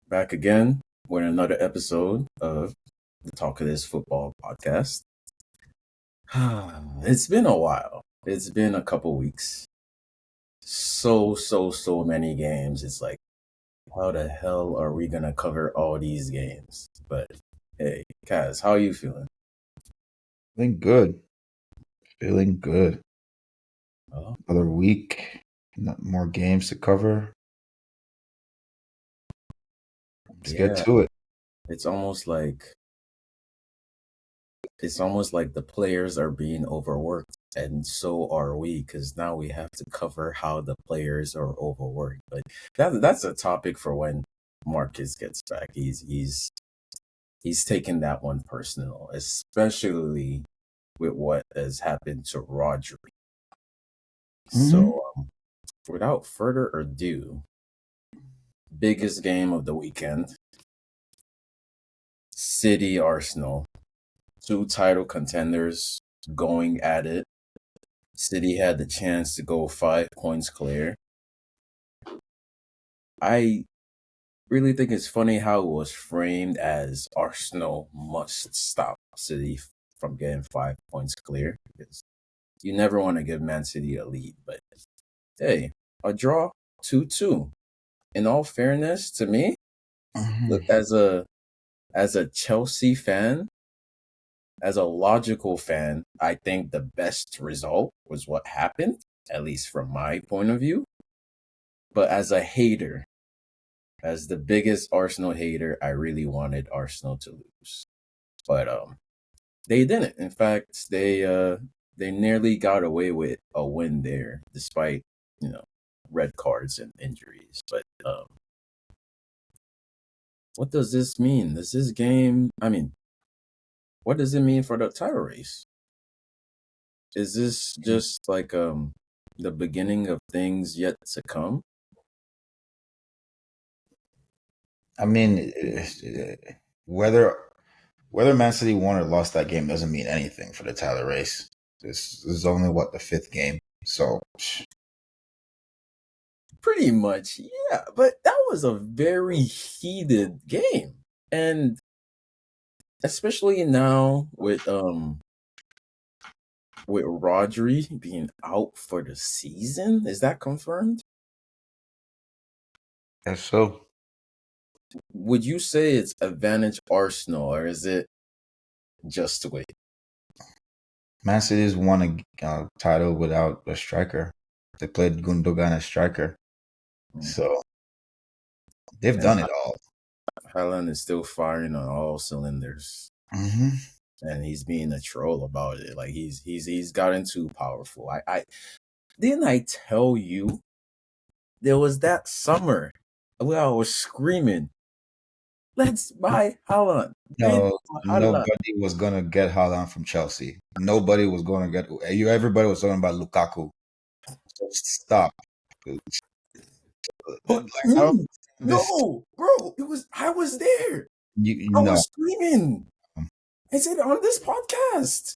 Back again with another episode of the Talkative Football podcast. It's been a while. It's been a couple weeks. So many games. It's like, how the hell are we gonna cover all these games? But hey, Kaz, how are you feeling? Feeling good. Feeling good. Oh, Another week. Not more games to cover. Let's get yeah. to it. It's almost like the players are being overworked, and so are we, because now we have to cover how the players are overworked. But that's a topic for when Marcus gets back. He's taking that one personal, especially with what has happened to Rodri. hmm So, without further ado, biggest game of the weekend: City Arsenal, two title contenders going at it. City had the chance to go 5 points clear. I really think it's funny how it was framed as Arsenal must stop City from getting 5 points clear, because you never want to give Man City a lead. But hey, a draw 2-2. In all fairness to me, look, as a Chelsea fan, as a logical fan, I think the best result was what happened, at least from my point of view. But as a hater, as the biggest Arsenal hater, I really wanted Arsenal to lose. But they didn't. In fact, they nearly got away with a win there, despite, you know, red cards and injuries. But what does this mean? Does this game, what does it mean for the title race? Is this just like the beginning of things yet to come? I mean, whether whether Man City won or lost that game doesn't mean anything for the title race. This is only the fifth game. So Pretty much, yeah. But that was a very heated game. And especially now with Rodri being out for the season. Is that confirmed? that's so. Would you say it's advantage Arsenal, or is it just wait? Man City's won a title without a striker. They played Gundogan as striker, so they've And done it all. Haaland is still firing on all cylinders, hmm and he's being a troll about it. Like he's gotten too powerful. I didn't I tell you there was that summer where I was screaming, "Let's buy Haaland! Bid No, for Haaland!" nobody was gonna get Haaland from Chelsea. Nobody was gonna get you. Everybody was talking about Lukaku. So stop. But Like I don't me, this. no, bro, I was there. You I know. was screaming. I said on this podcast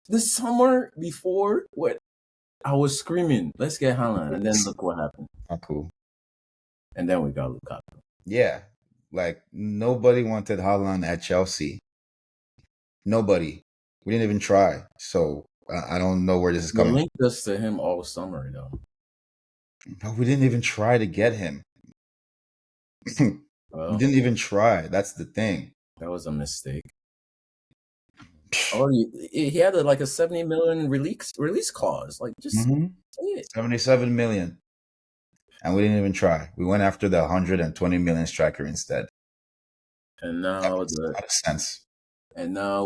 the summer before what I was screaming, let's get Haaland, and then look what happened. Lukaku. And then we got Lukaku. Yeah, like nobody wanted Haaland at Chelsea. Nobody. We didn't even try. So I don't know where this is You coming linked us to him all summer though. from. No, we didn't even try to get him. We Well, didn't even try. That's the thing. that was a mistake. Oh, he had like a 70 million release clause. Like, just hmm say it. 77 million. And we didn't even try. We went after the 120 million striker instead. And That now makes a lot of sense.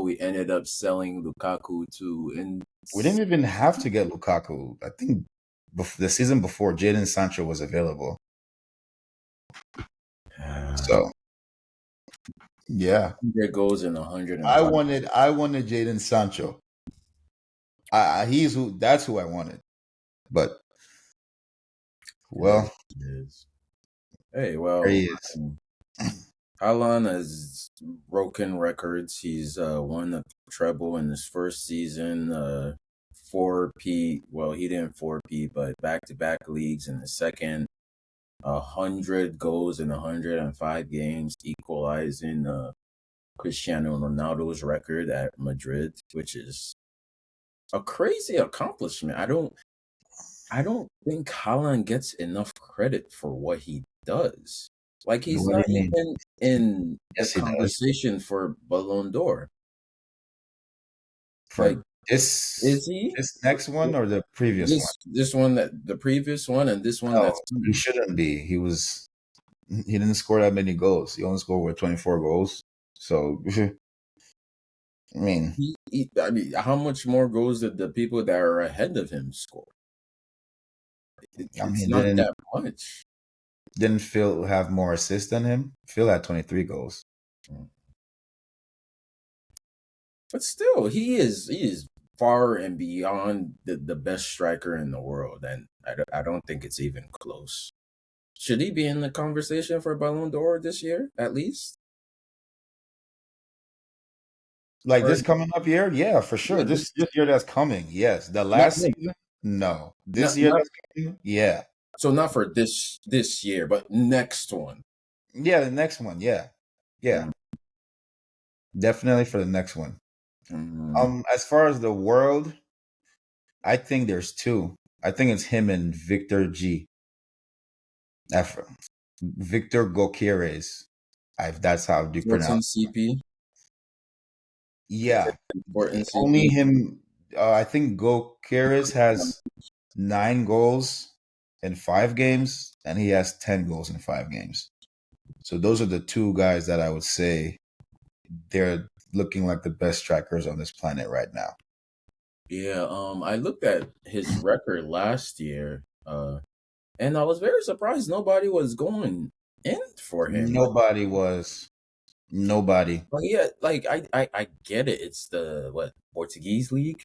we ended up selling Lukaku to and We didn't even have to get Lukaku. I think the season before, Jadon Sancho was available. So yeah, there goes in 105. I wanted Jadon Sancho. That's who I wanted. But It is. well, It is. Hey, there well, he is. Haaland has broken records. He's won a treble in his first season. Four P. Well, he didn't four P, but back to back leagues in the second. 100 goals in 105 games, equalizing Cristiano Ronaldo's record at Madrid, which is a crazy accomplishment. I don't think Haaland gets enough credit for what he does. Like he's What do not you mean? even in the Yes, he does. conversation for Ballon d'Or. Like, For this is he? this next one or the previous one? This one, that the previous one, and this one No, that's he coming. shouldn't be. He didn't score that many goals. He only scored with 24 goals. So I mean, I mean, how much more goals did the people that are ahead of him score? I It's mean, not that much. didn't Phil have more assists than him? Phil had 23 goals. But still, he is far and beyond the best striker in the world, and I don't think it's even close. Should he be in the conversation for Ballon d'Or this year, at least? Like Or this coming up year, yeah, for sure. yeah, This year that's coming, yes. The not, last season, no. This year not that's coming, yeah. so not for this year, but next one. Yeah, the next one, yeah. Yeah. Definitely for the next one. Mm-hmm. As far as the world, I think there's two. I think it's him and Victor G. F- Victor Gokires. If that's how you pronounce. Important CP. Yeah, Important only CP. him. I think Gokires has 9 goals in 5 games, and he has 10 goals in 5 games. So those are the two guys that I would say they're looking like the best strikers on this planet right now. Yeah, I looked at his record last year, and I was very surprised nobody was going in for him. Nobody was. Nobody. Like yeah, like I get it. It's the what Portuguese league,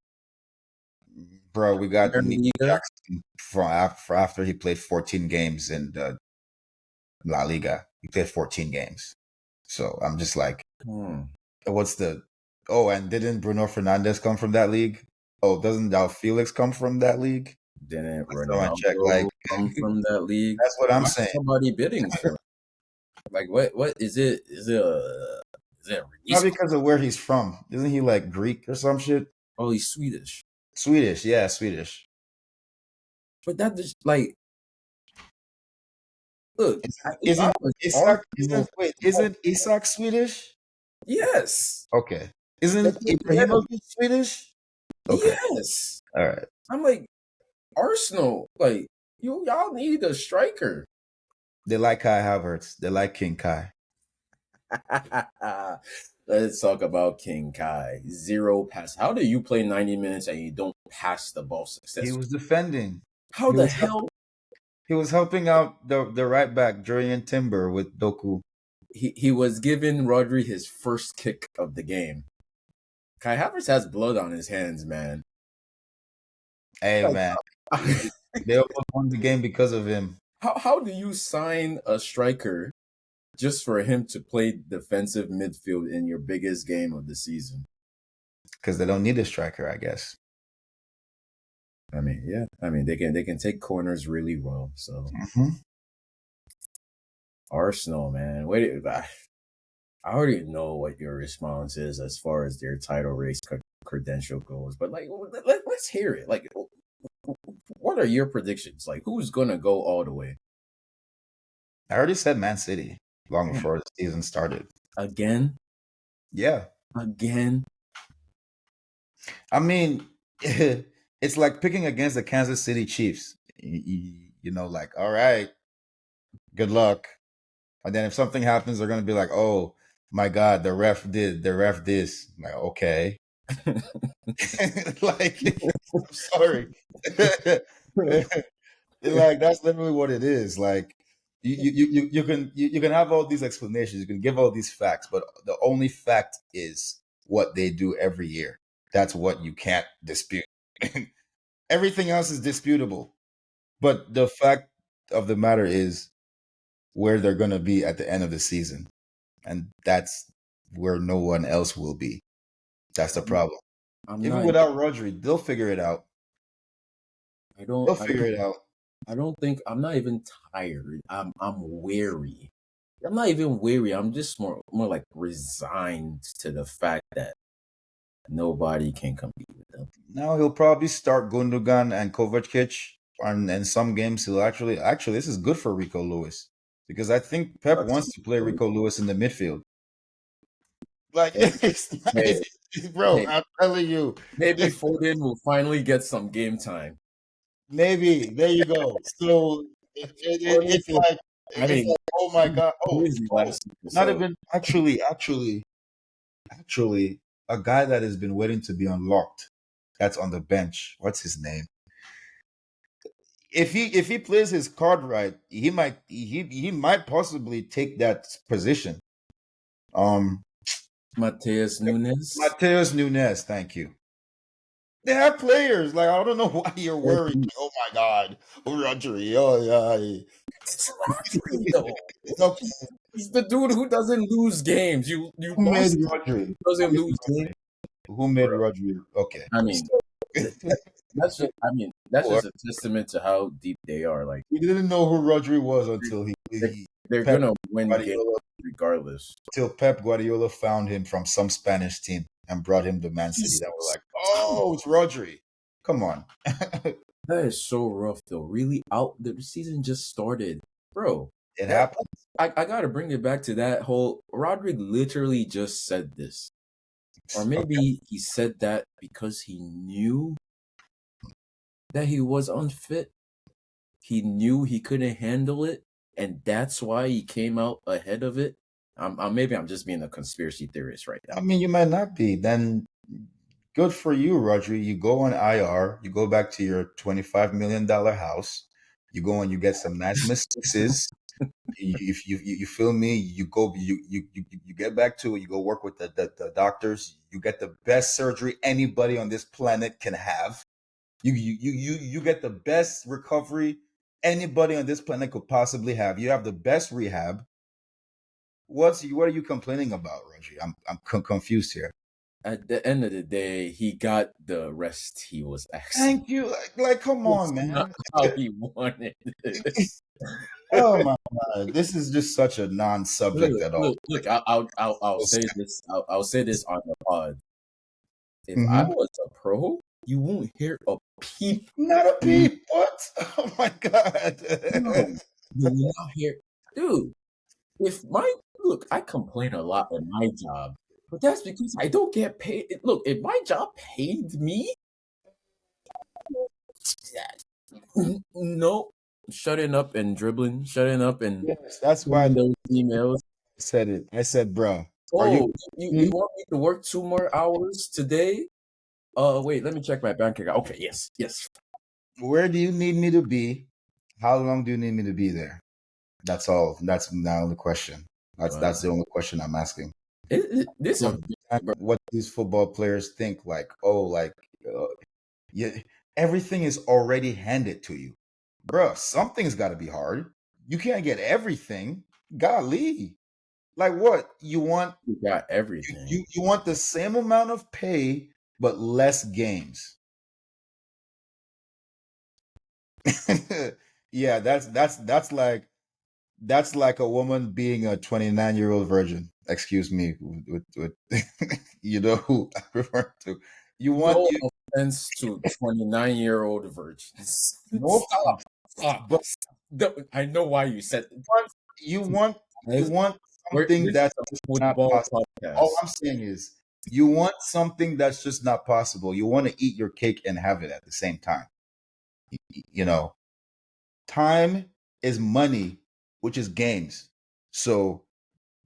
Bro, we got Premier Nick Liga. Jackson for after he played 14 games in the La Liga. He played 14 games. So I'm just like, Hmm. what's the. Oh, and didn't Bruno Fernandez come from that league? Oh, doesn't Dal Felix come from that league? Didn't So I check, like, Ronaldo come from that league? that's what I'm Why saying. is somebody bidding for him? Like what is it? Is it a release? Not because of where he's from. Isn't he like Greek or some shit? Oh, he's Swedish. Swedish, yeah, Swedish. But that just like look. If I Isn't was Isak Arsenal, isn't Isak Swedish? yes, Okay. they Isn't play together. Ibrahimovic Swedish? Okay. Yes, All right. I'm like Arsenal. Like y'all need a striker. They like Kai Havertz. They like King Kai. Let's talk about King Kai. Zero pass. How do you play 90 minutes and you don't pass the ball He successfully? was defending. How He the was hell he was helping out the right back Jurian Timber with Doku. he was giving Rodri his first kick of the game? Kai Havertz has blood on his hands, man. Hey Like, man, they almost won the game because of him. how do you sign a striker just for him to play defensive midfield in your biggest game of the season? Because they don't need a striker, I guess. I mean, yeah. I mean, they can take corners really well. So Hmm. Arsenal, man. Wait, I already know what your response is as far as their title race credential goes, but like, let's hear it. Like, what are your predictions? Like, who's gonna go all the way? I already said Man City long Yeah. before the season started. Again, Yeah. again. I mean, it's like picking against the Kansas City Chiefs. You know, like, all right, good luck. And then if something happens, they're gonna be like, "Oh my God, the ref this." I'm like, okay, like, I'm sorry. Like that's literally what it is. Like you can have all these explanations, you can give all these facts, but the only fact is what they do every year. That's what you can't dispute. Everything else is disputable. But the fact of the matter is where they're gonna be at the end of the season. And that's where no one else will be. That's the problem. I'm Even not. without Rodri, they'll figure it out. I don't. They'll I figure don't. it out. I don't think I'm not even tired. I'm weary. I'm not even weary. I'm just more like resigned to the fact that nobody can compete with them. Now he'll probably start Gundogan and Kovacic, and some games he'll actually this is good for Rico Lewis because I think Pep wants to play Rico Lewis in the midfield. Like, Hey, hey, bro, hey, I'm telling you, maybe Foden will finally get some game time. maybe there you go. So Foden it's can, like I it's mean, like oh my he was god, crazy last year, not so even actually a guy that has been waiting to be unlocked. That's on the bench. What's his name? If he plays his card right, he might possibly take that position. Um, Mateus Nunes. Mateus Nunes, thank you. They have players. Like I don't know why you're worried. Oh my God, Rodri. Oh yeah. It's Rodri though. Okay, He's the dude who doesn't lose games. You who made lost. Rodri? He doesn't lose games, Who made bro. Rodri? Okay, I mean, that's just. I mean, that's Or- just a testament to how deep they are. Like we didn't know who Rodri was until they're, he they're Pep gonna win games Guardiola regardless. till Pep Guardiola found him from some Spanish team and brought him to Man City. He's That were like, oh, it's Rodri. Come on. That is so rough though. Really out the season just started. Bro, It that happened. I gotta bring it back to that whole Roderick literally just said this. Or Okay. maybe he said that because he knew that he was unfit. He knew he couldn't handle it, and that's why he came out ahead of it. Maybe I'm just being a conspiracy theorist right I now. mean, you might not be. Then good for you, Rodri. You go on IR. You go back to your $25 million house. You go and you get some nice massages. If you feel me, you go you get back to it. You go work with the doctors. You get the best surgery anybody on this planet can have. You get the best recovery anybody on this planet could possibly have. You have the best rehab. What are you complaining about, Reggie? I'm confused here. At the end of the day, he got the rest he was asking. Thank you. Like come It's on, not man. how he wanted it. Oh my God, this is just such a non-subject Look, at all. look, look. I'll So say this. I'll say this on the pod. If I hmm was a pro, you won't hear a peep. Not a peep. What? Oh my God. No, you will not hear, dude. If my look, I complain a lot in my job, but that's because I don't get paid. Look, if my job paid me, no, shutting up and dribbling, shutting up and Yes, that's why I sending those emails. said it. I said, bro, are you Oh, kidding you me? want me to work 2 more hours today? Wait, let me check my bank account. Okay, yes, yes. Where do you need me to be? How long do you need me to be there? That's all. That's now the question. That's Wow. the only question I'm asking. This Don't is understand bro, what these football players think. Like, oh, like, yeah, everything is already handed to you, bruh. Something's got to be hard. You can't get everything. Golly, like what you want? you got You, everything. you you want the same amount of pay but less games. Yeah, that's like a woman being a 29-year-old virgin. Excuse me, you know who I refer to. You want No you offense to 29-year-old virgins. no, Stop. Stop. but I know why you said want you want you this. want something This is that's a just not football possible. All podcast. I'm saying is you want something that's just not possible. You want to eat your cake and have it at the same time. You know, time is money, which is games. So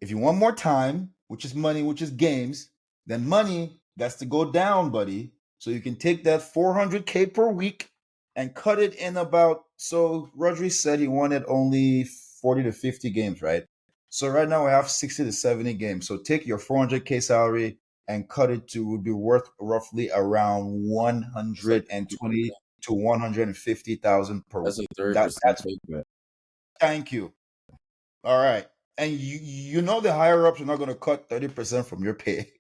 if you want more time, which is money, which is games, then money that's to go down, buddy. So you can take that 400K per week and cut it in about. So Rodri said he wanted only 40 to 50 games, right? So right now we have 60 to 70 games. So take your 400K salary and cut it to would be worth roughly around It's like 120 to 150,000 per that's week. a 30% That's pay cut. thank you. All right. And you know the higher ups are not going to cut 30% from your pay.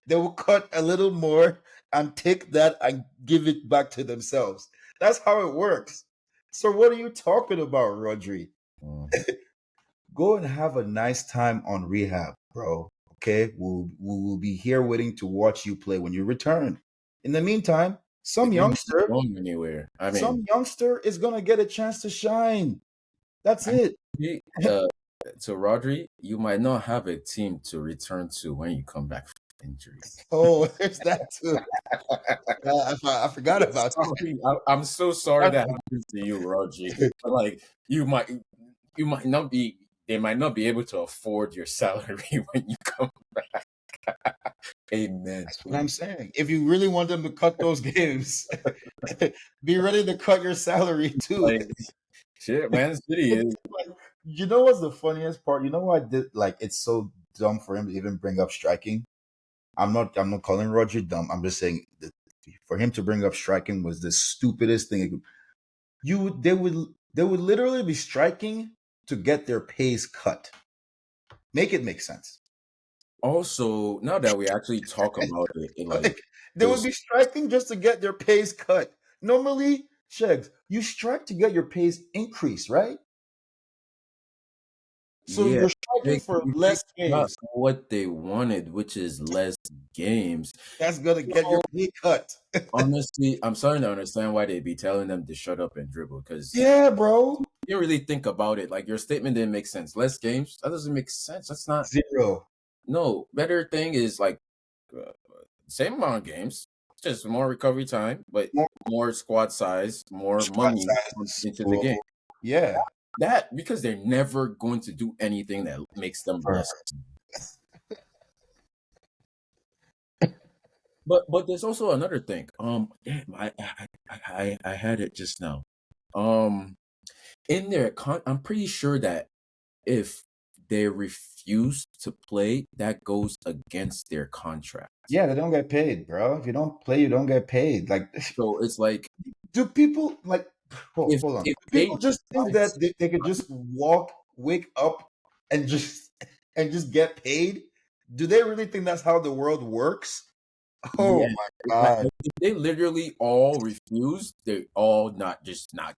They will cut a little more and take that and give it back to themselves. That's how it works. So what are you talking about, Rodri? Mm. Go and have a nice time on rehab, bro. Okay, we'll be here waiting to watch you play when you return. In the meantime, The game isn't going anywhere. I mean, some youngster is gonna get a chance to shine. That's it. actually, to Rodri, you might not have a team to return to when you come back from injury. Oh, there's that too. I forgot about Sorry, I'm so sorry that. that happened to you, Rodri. But like, you might, you might not be. They might not be able to afford your salary when you come back. Amen. That's what I'm saying. If you really want them to cut those games, be ready to cut your salary too. Like, shit, Man City is. Like, you know what's the funniest part? You know what I did? Like, it's so dumb for him to even bring up striking. I'm not calling Roger dumb. I'm just saying that for him to bring up striking was the stupidest thing. They would literally be striking to get their pays cut. Make it make sense. Also, now that we actually talk about it, like Like, they would those, be striking just to get their pays cut. Normally, Shegs, you strike to get your pays increased, right? So yeah, you're striking for they less got games. what they wanted, which is less games. That's gonna get your So pay cut. honestly, I'm starting to understand why they'd be telling them to shut up and dribble because Yeah, bro. you didn't really think about it. Like your statement didn't make sense. Less games, that doesn't make sense. That's not. Zero. No, better thing is like uh, same amount of games, just more recovery time, but More more squad size, more squad money sizes. into the game. Bro. Yeah. That because they're never going to do anything that makes them less. But there's also another thing. Damn, I had it just now. Um, in their I'm pretty sure that if they refuse to play, that goes against their contract. Yeah, they don't get paid, bro. If you don't play, you don't get paid. Like, So it's like do people like? Hold on. if Do they people just think that they could just wake up, and just get paid? Do they really think that's how the world works? Oh yeah, my like god! if they literally all refuse, they're all not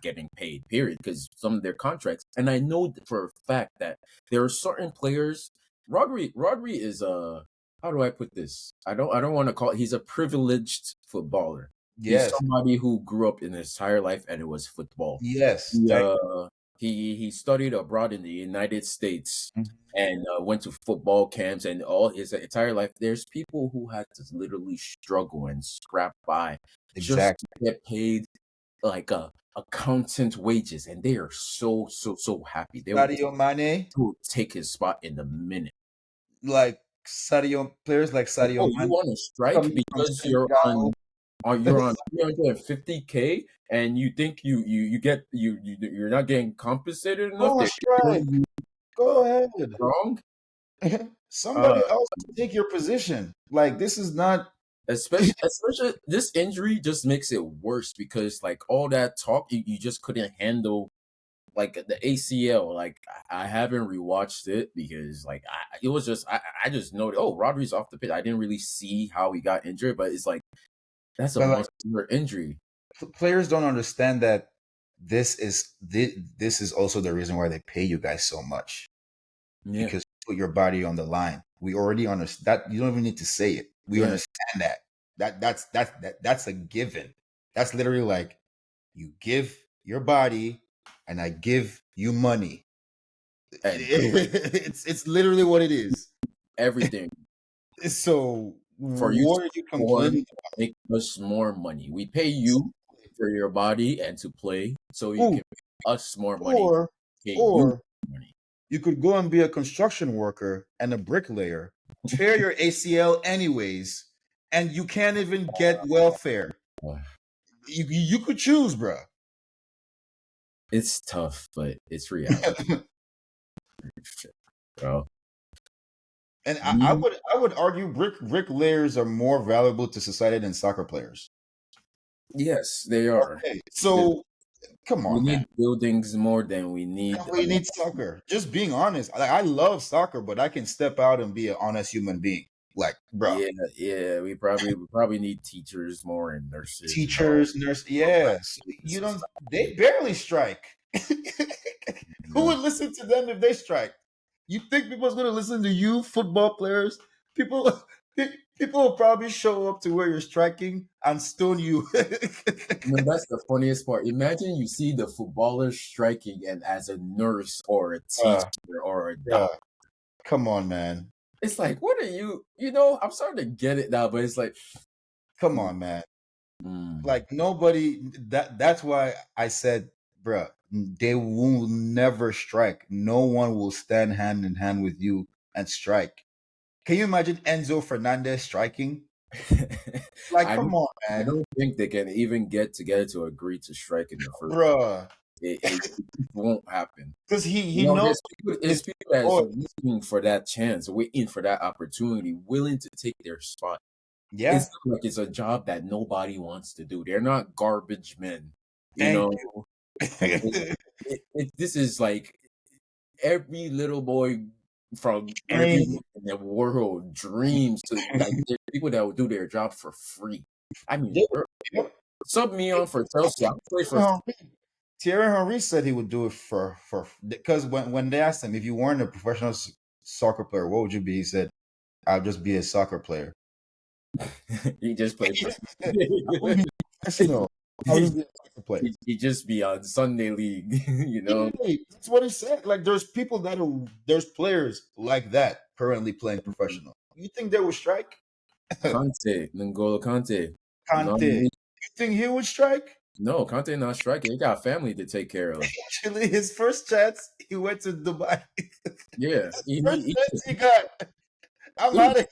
getting paid. Period. Because some of their contracts, and I know for a fact that there are certain players. Rodri is how do I put this? I don't want to call it. He's a privileged footballer. He's Yes, somebody who grew up in his entire life and it was football. yes. He Thank he studied abroad in the United States you. and went to football camps and all his entire life. There's people who had to literally struggle and scrap by just to Exactly. get paid like accountant wages, and they are so happy. Sadio Mane, They will take his spot in a minute. like Sadio players like Like, Sadio oh, you Mane want to strike coming from because Senegal. you're on 350K and you think you're not getting compensated enough. Go on They're strike. doing you Go ahead. wrong. Somebody Uh, else take your position. Like, this is not. especially this injury just makes it worse because like all that talk, you just couldn't handle like the ACL. Like I haven't rewatched it because like it was just I just know oh Rodri's off the pitch. I didn't really see how he got injured, but it's like that's a But like, muscular injury. players don't understand that this is also the reason why they pay you guys so much, Yeah, because you put your body on the line. We already understand that. You don't even need to say it. We yeah, understand that. That's a given. That's literally like, you give your body and I give you money. and It's literally what it is. everything So for you to what are you perform, complaining make us more money. We pay about? you for your body and to play, so you Ooh, can pay us more money. or Pay you or money. you could go and be a construction worker and a bricklayer, tear your ACL anyways, and you can't even get welfare. Uh, You could choose, bruh. It's tough, but it's reality. Shit, bro. And I We would I would argue bricklayers are more valuable to society than soccer players. yes, they are. Okay, Because so come we on, man. need buildings more than we need. We need soccer. Just being honest. Like, I love soccer, but I can step out and be an honest human being. Like, bro, Yeah, yeah. We probably need teachers more and nurses and all. teachers, nurse, yes, This you is don't. They barely strike. Who no. would listen to them if they strike? You think people's going to listen to you, football players? People, people will probably show up to where you're striking and stone you. No, that's the funniest part. Imagine you see the footballers striking, and as a nurse or a teacher uh, or a yeah, doctor, come on, man. it's like, what are you? You know, I'm starting to get it now, but it's like, Come on, man. mm. Like nobody. That's why I said, bruh, they will never strike. No one will stand hand in hand with you and strike. Can you imagine Enzo Fernandez striking? Like, I come on, I man, don't think they can even get together to agree to strike in the first. bruh. It won't happen. Because You he know, knows there's his people that's boy. waiting for that chance, waiting for that opportunity, willing to take their spot. Yeah, It's like it's a job that nobody wants to do. They're not garbage men. You thank know, you. this is like every little boy from everywhere Hey, in the world dreams to like there's people that will do their job for free. I mean, they- bro, yep. sub me on for Chelsea. I'll play for. Thierry Henry said he would do it for because when they asked him if you weren't a professional soccer player, what would you be? He said, "I'll just be a soccer player." He just played for. I wouldn't be professional. I'll just be a soccer player. He just be on Sunday league, you know. Hey, that's what he said. Like there's people that are there's players like that currently playing professional. You think they would strike? Conte, N'Golo Conte. No, Conte. You think he would strike? no, Conte not striking. He got family to take care of. Actually, his first chance, he went to Dubai. Yeah, First chance he got. I'm dude, out of here.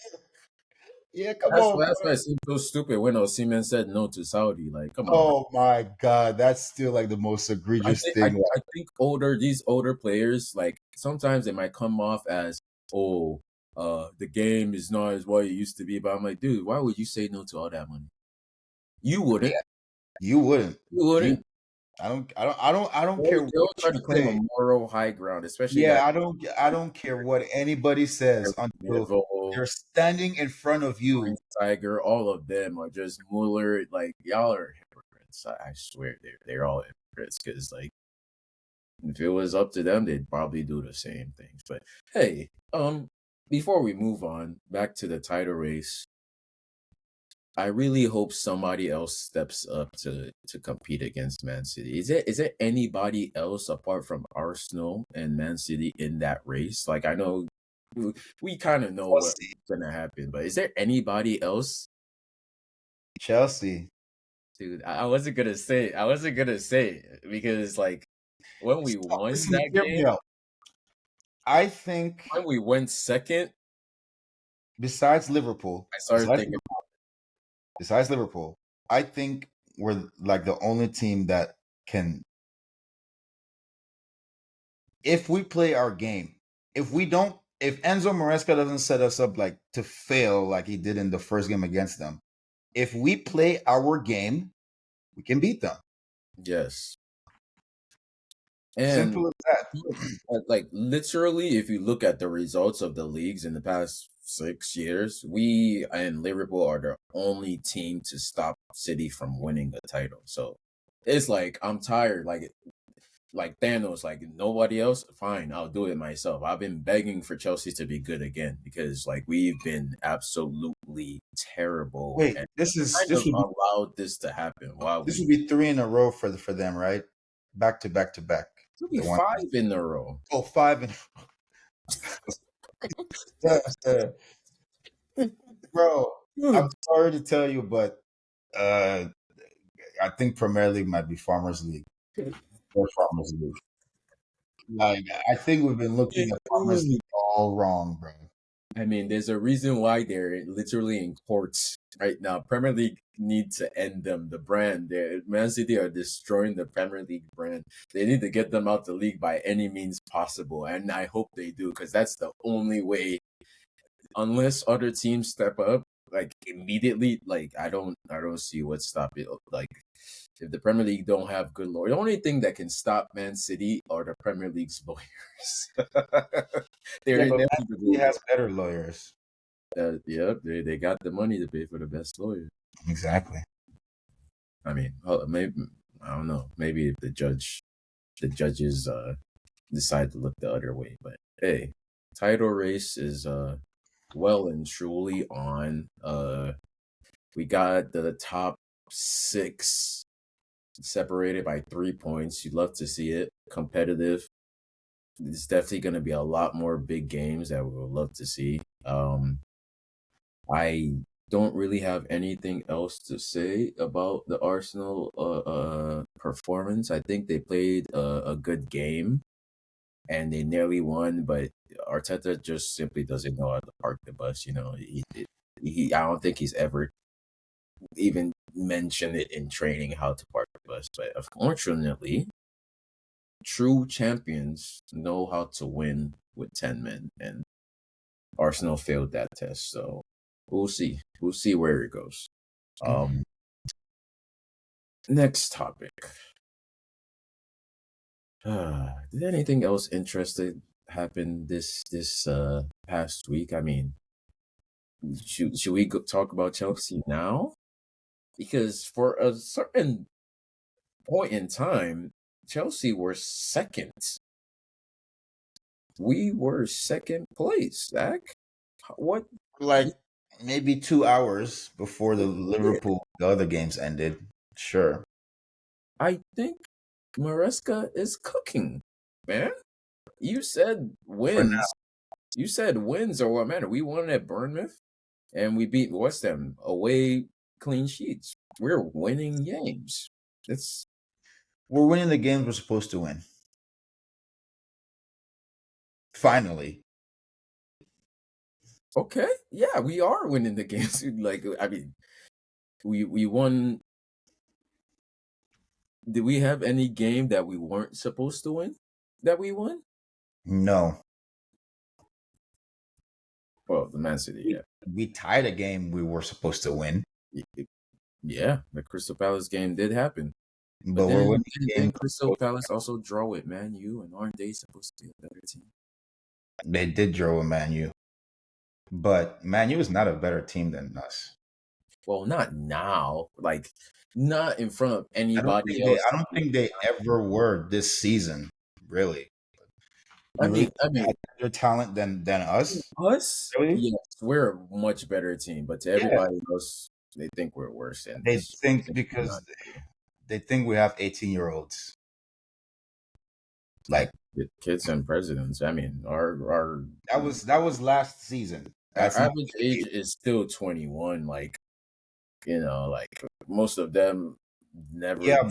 Yeah, come that's on, why bro. it seems so stupid when Osimhen said no to Saudi. Like, come on, man. Oh my God, that's still like the most egregious I, thing. I think these older players, like sometimes they might come off as, oh, the game is not as what it used to be. But I'm like, dude, why would you say no to all that money? You wouldn't. Yeah, you wouldn't. You You. wouldn't. I don't care what They always try you to claim a say. moral high ground, especially Yeah, that I don't care what anybody says until Neville, they're standing in front of you. Prince Tiger, all of them are just Mueller. Like y'all are hypocrites. I swear they're all hypocrites because like if it was up to them, they'd probably do the same things. But hey, before we move on back to the title race, I really hope somebody else steps up to compete against Man City. Is there anybody else apart from Arsenal and Man City in that race? Like I know we kind of know what's Chelsea. gonna happen, but is there anybody else? Chelsea. Dude, I wasn't gonna say it because like when we Stop. won Listen, that hear me game, out. I think when we went second, besides Liverpool, I started thinking, besides Liverpool, I think we're like the only team that can, if we play our game, if Enzo Maresca doesn't set us up like to fail like he did in the first game against them, if we play our game, we can beat them. yes. And Simple as that. like literally, if you look at the results of the leagues in the past 6 years, we and Liverpool are the only team to stop City from winning the title. So it's like I'm tired. Like Thanos, like nobody else. Fine, I'll do it myself. I've been begging for Chelsea to be good again because like we've been absolutely terrible Wait, and this is kind of allowed this to happen while this we would be three in a row for them, right? Back to back to back. it'll be The one, five in a row. oh, five and bro. I'm sorry to tell you, but uh, I think Premier League might be Farmers League or Farmers League. Like I think we've been looking at Farmers League all wrong, bro. I mean, there's a reason why they're literally in courts right now. Premier League need to end them. The brand, Man City are destroying the Premier League brand. They need to get them out the league by any means possible, and I hope they do because that's the only way. Unless other teams step up, like immediately, like I don't see what stop it. Like if the Premier League don't have good lawyers, the only thing that can stop Man City are the Premier League's lawyers. Yeah, they're but Man City inevitably has better lawyers. Yep, they got the money to pay for the best lawyer. Exactly. I mean, maybe I don't know. Maybe if the judges decide to look the other way, but hey, title race is well and truly on. We got the top six separated by 3 points. You'd love to see it competitive. It's definitely going to be a lot more big games that we would love to see. I don't really have anything else to say about the Arsenal performance. I think they played a good game and they nearly won, but Arteta just simply doesn't know how to park the bus. You know, I don't think he's ever even mentioned it in training how to park the bus. But unfortunately, true champions know how to win with 10 men, and Arsenal failed that test. So we'll see. We'll see where it goes. Next topic. Did anything else interesting happen this past week? I mean, should we talk about Chelsea now? Because for a certain point in time, Chelsea were second. We were second place, Zach. What? Like maybe 2 hours before the other games ended. Sure. I think Maresca is cooking, man. You said For now. wins. You said wins are what matter. We won at Bournemouth and we beat West Ham away clean sheets. We're winning games. We're winning the games we're supposed to win. Finally. Okay. Yeah, we are winning the games. Like, I mean, we won. Did we have any game that we weren't supposed to win that we won? No. Well, the Man City, yeah. We tied a game we were supposed to win. Yeah, the Crystal Palace game did happen. But then, we're winning didn't Crystal Palace also draw with Man U, and aren't they supposed to be a better team? They did draw with Man U. But Man U is not a better team than us. Well, not now. Like, not in front of anybody else. I don't think they ever were this season, really. I mean, better talent than us. us, Really? yes, we're a much better team, but to everybody else, they think we're worse. And They think because they think we have 18-year-olds. Like kids and presidents. I mean, our that was last season. Our average age is still 21. Like, you know, like most of them never. Yeah,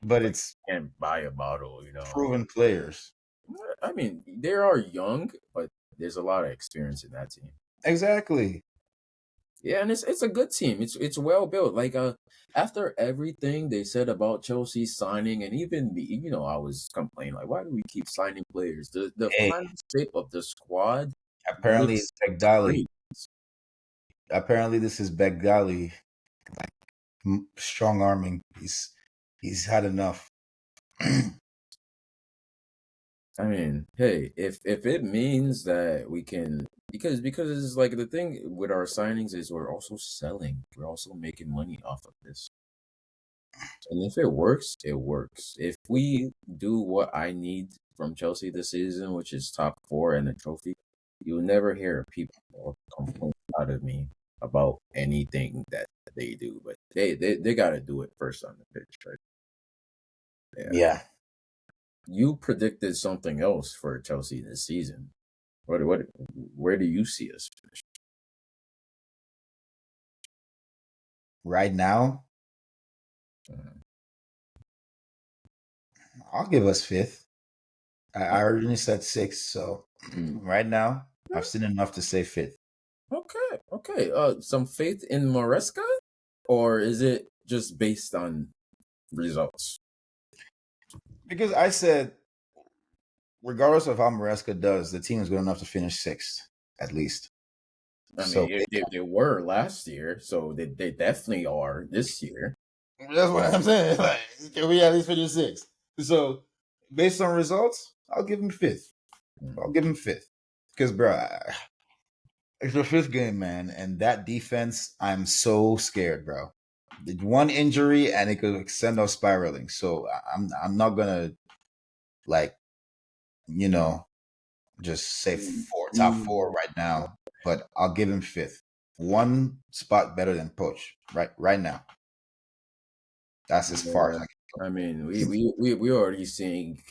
but it's can't buy a bottle. You know, proven players. I mean, they are young, but there's a lot of experience in that team. Exactly. Yeah, and it's a good team. It's well built. Like after everything they said about Chelsea signing, and even me, you know, I was complaining like, why do we keep signing players? The final shape of the squad. Apparently, it's Begdali. Apparently, this is Begdali, like strong arming. He's had enough. I mean, hey, if it means that we can, because it's like the thing with our signings is we're also selling. We're also making money off of this. And if it works, it works. If we do what I need from Chelsea this season, which is top 4 and a trophy, you'll never hear people complain out of me about anything that they do. But they got to do it first on the pitch, right? Yeah. You predicted something else for Chelsea this season. Where do you see us finish? Right now, I'll give us 5th. I originally said 6th, so right now I've seen enough to say 5th. Okay. Some faith in Maresca, or is it just based on results? Because I said, regardless of how Maresca does, the team is good enough to finish 6th, at least. I mean, they were last year, so they definitely are this year. That's what I'm saying. Like, can we at least finish 6th? So, based on results, I'll give him 5th. I'll give him 5th. Because, bro, It's the fifth game, man, and that defense, I'm so scared, bro. One injury and it could send us spiraling. So I'm not gonna like you know just say top four right now, but I'll give him fifth. One spot better than Poach right now. That's as far as Yeah, I I mean, we already seeing.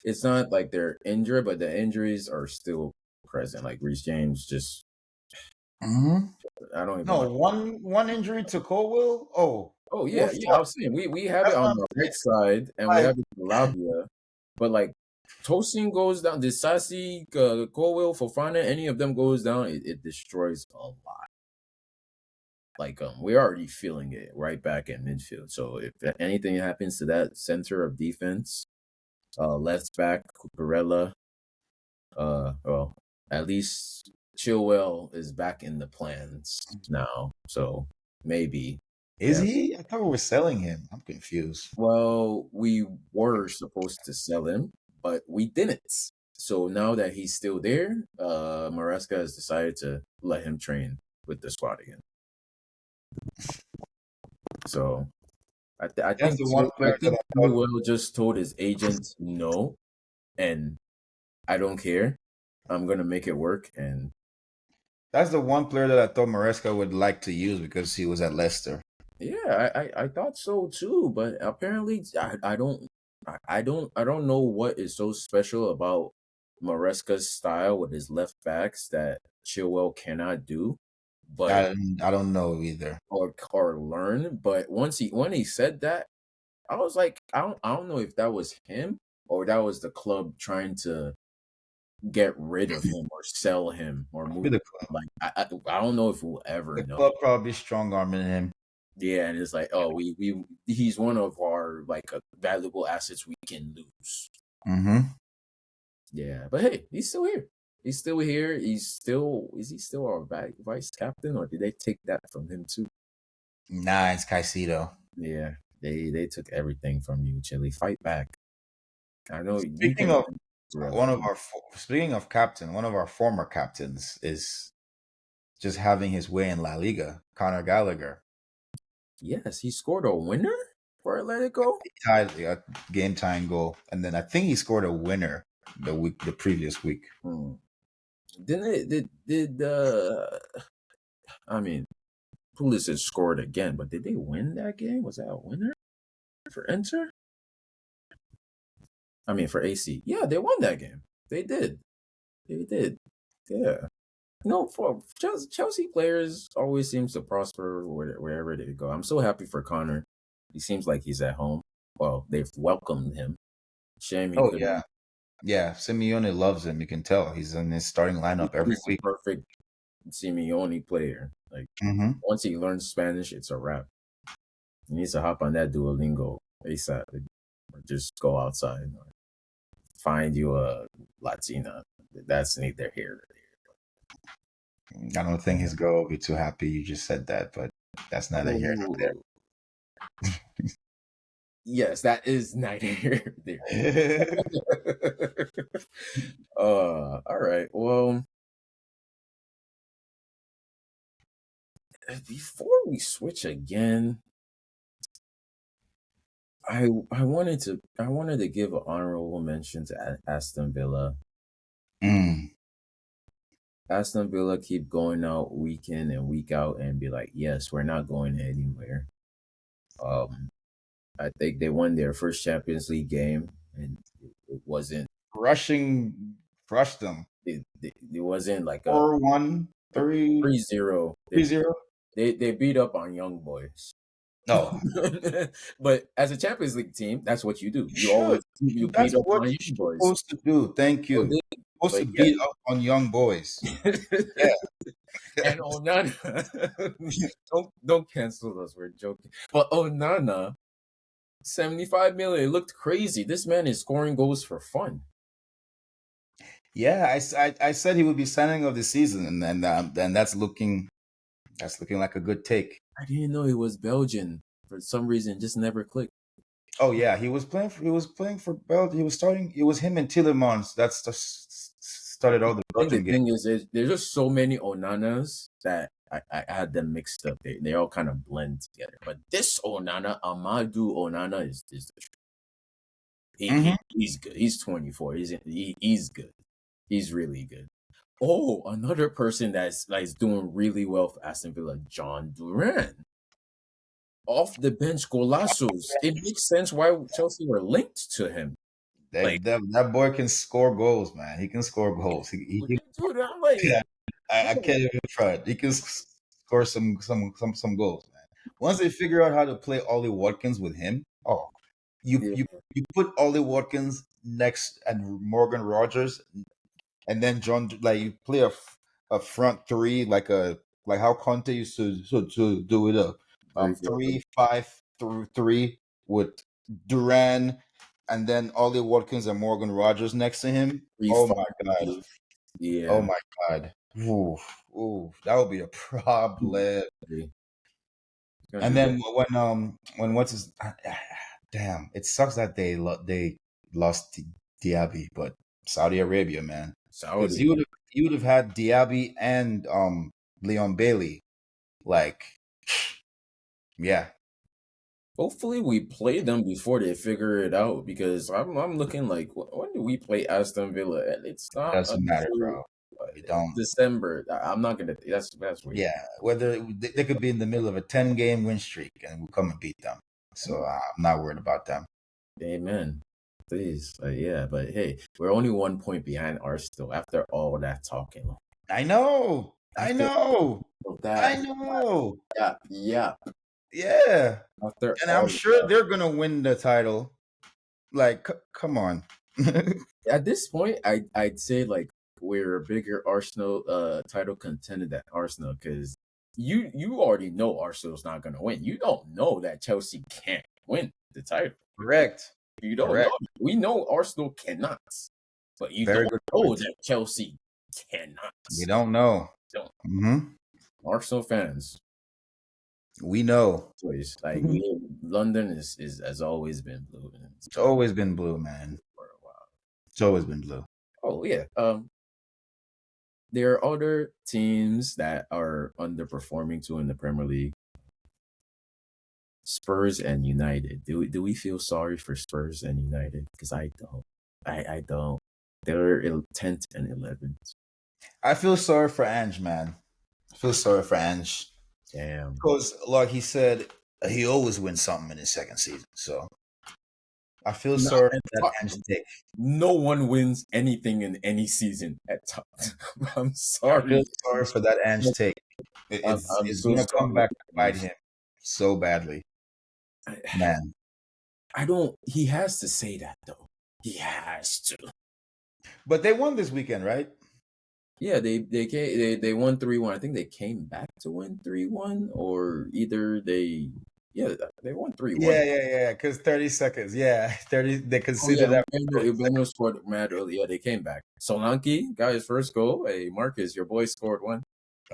It's not like they're injured, but the injuries are still present. Like Reece James, just can. Hmm. I don't even No, want. one injury to Colwell. Oh, Oh we're yeah, yeah. I fucked. was saying we have it That's what on I'm the saying. right side, and we Like, have it to Lavia, but like Tosin goes down, Disasi, Colwell, Fofana, any of them goes down, it destroys a lot. Like we're already feeling it right back at midfield. So if anything happens to that center of defense, left back Cucurella, well, at least Chilwell is back in the plans now. So maybe, is yeah. he? I thought we were selling him. I'm confused. Well, we were supposed to sell him, but we didn't. So now that he's still there, Maresca has decided to let him train with the squad again. So I That's think the one I player that think I thought. Will just told his agent no, and I don't care. I'm gonna make it work, and That's the one player that I thought Maresca would like to use because he was at Leicester. yeah, I thought so too. But apparently, I don't know what is so special about Maresca's style with his left backs that Chilwell cannot do, but I don't know either. or learn. But when he said that, I was like, I don't know if that was him or that was the club trying to get rid of him or sell him or Be move. the club. Like I don't know if we'll ever The know. club probably strong arming him. Yeah, and it's like, oh, we he's one of our like valuable assets we can lose. Mm-hmm. Yeah, but hey, he's still here. He's still here. Is he still our vice captain or did they take that from him too? Nah, it's Caicedo. Yeah, they took everything from you, Chili. Fight back. I know you Speaking can. of Gorilla. speaking of captain, one of our former captains is just having his way in La Liga. Conor Gallagher Yes, he scored a winner for Atletico. tied a game tying goal, and then I think he scored a winner the previous week. Hmm. Didn't it? I mean, Pulisic scored again, but did they win that game? Was that a winner for Inter? I mean, for AC. Yeah, they won that game. They did. They did. Yeah. For Chelsea players always seems to prosper wherever they go. I'm so happy for Connor. He seems like he's at home. Well, they've welcomed him. Shame he Oh yeah, couldn't. yeah. Simeone loves him. You can tell he's in his starting lineup every He's the week. perfect Simeone player. Like Mm-hmm. once he learns Spanish, it's a wrap. He needs to hop on that Duolingo ASAP, or just go outside, or find you a Latina. That's neither here nor I don't think his girl will be too happy you just said that, but that's neither here there. Yes, that is neither here nor there. there. All right. Well, before we switch again, I wanted to give an honorable mention to Aston Villa. Mm. Aston Villa keep going out week in and week out and be like, yes, we're not going anywhere. Um, I think they won their first Champions League game, and it wasn't Crushed them. it wasn't like 4-1, a 3 3-0. 3-0. They beat up on young boys. No, But as a Champions League team, that's what you do. you You should. always you beat That's up what on young you're boys. supposed to do. Thank So you. Supposed to but yeah. beat up on young boys. Yeah. And Onana, don't cancel us. We're joking. But Onana, 75 million. It looked crazy. This man is scoring goals for fun. Yeah, I said he would be signing of the season, and that's looking like a good take. I didn't know he was Belgian. For some reason, it just never clicked. Oh yeah, he was playing for Belgium. He was starting. It was him and Tillemans. started all the I think the Belgium games. thing is, there's just so many Onanas that I had them mixed up. They all kind of blend together. But this Onana, Amadou Onana, is the he's good. He's 24. He's good. He's really good. Oh, another person that's doing really well for Aston Villa, John Duran. Off the bench golazos. It makes sense why Chelsea were linked to him. Like, That boy can score goals, man. He can score goals. dude, I'm like, Yeah, I can't even front. He can score some goals, man. Once they figure out how to play Ollie Watkins with him, oh, you yeah, you you put Ollie Watkins next and Morgan Rogers, and then John, like you play a front three like how Conte used to do it, a 3-4, 3-5-3 with Duran and then Ollie Watkins and Morgan Rogers next to him. Oh 3-5. my god. Oh Yeah. my god. Ooh, that would be a problem. It's gonna And be very then when what's his damn, it sucks that they lost Diaby, but Saudi Arabia, man. Because Saudi. you would have had Diaby and Leon Bailey. Like, yeah. Hopefully, we play them before they figure it out because I'm looking like when do we play Aston Villa? And it's not Doesn't matter, until bro. You don't. December. I'm not gonna. That's weird. Yeah, whether they could be in the middle of a 10-game win streak and we'll come and beat them. So I'm not worried about them. Amen. Please, yeah, but hey, we're only 1 point behind Arsenal after all that talking. I know. I After know. all I that, know. yeah. Yeah. After And I'm all sure they're gonna win the title. Like, come on. at this point, I'd say like we're a bigger Arsenal title contender than Arsenal because you already know Arsenal's not gonna win. You don't know that Chelsea can't win the title. Correct. You don't know. Correct. We know Arsenal cannot, but you Very don't good know point. that Chelsea cannot. We don't know. Don't. Hmm. Arsenal fans, We know. please, like Mhm. London is has always been blue and it's It's gonna be always been blue, man. for a while. It's always been blue. Oh yeah. There are other teams that are underperforming too in the Premier League. Spurs and United. Do we feel sorry for Spurs and United? Because I don't. I don't. They're 10th and 11th. I feel sorry for Ange, man. I feel sorry for Ange. Damn. Because, like he said, he always wins something in his second season. So I feel No, sorry and for that Ange take. no one wins anything in any season at top. I'm I feel sorry. sorry for that Ange take. I'm It's so gonna come sorry. back to bite him so badly, man. I don't. He has to say that though. He has to. But they won this weekend, right? Yeah, they won 3-1. I think they came back to win 3-1, or either they won 3-1. Yeah. Because 30 seconds, yeah, 30. They Oh yeah, considered that. Ubeno scored mad early. Yeah, they came back. Solanke got his first goal. Hey, Marcus, your boy scored one.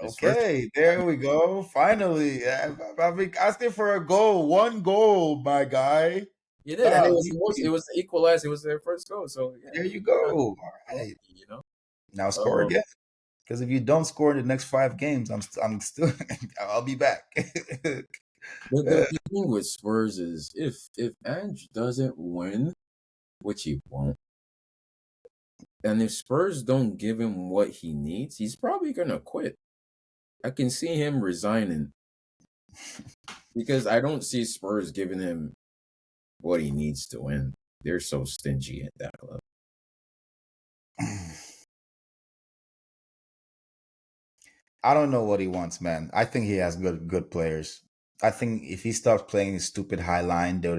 His first. Okay, there we go. Finally, I've been asking for a goal, one goal, my guy. He did, and it Please. was equalized. It was their first goal. So yeah, There you yeah, go. All right, you know. now score Um, again. Because if you don't score in the next 5 games, I'm still I'll be back. the thing with Spurs is if Ange doesn't win, which he won't, and if Spurs don't give him what he needs, he's probably gonna quit. I can see him resigning because I don't see Spurs giving him what he needs to win. They're so stingy at that club. I don't know what he wants, man. I think he has good players. I think if he starts playing his stupid high line, they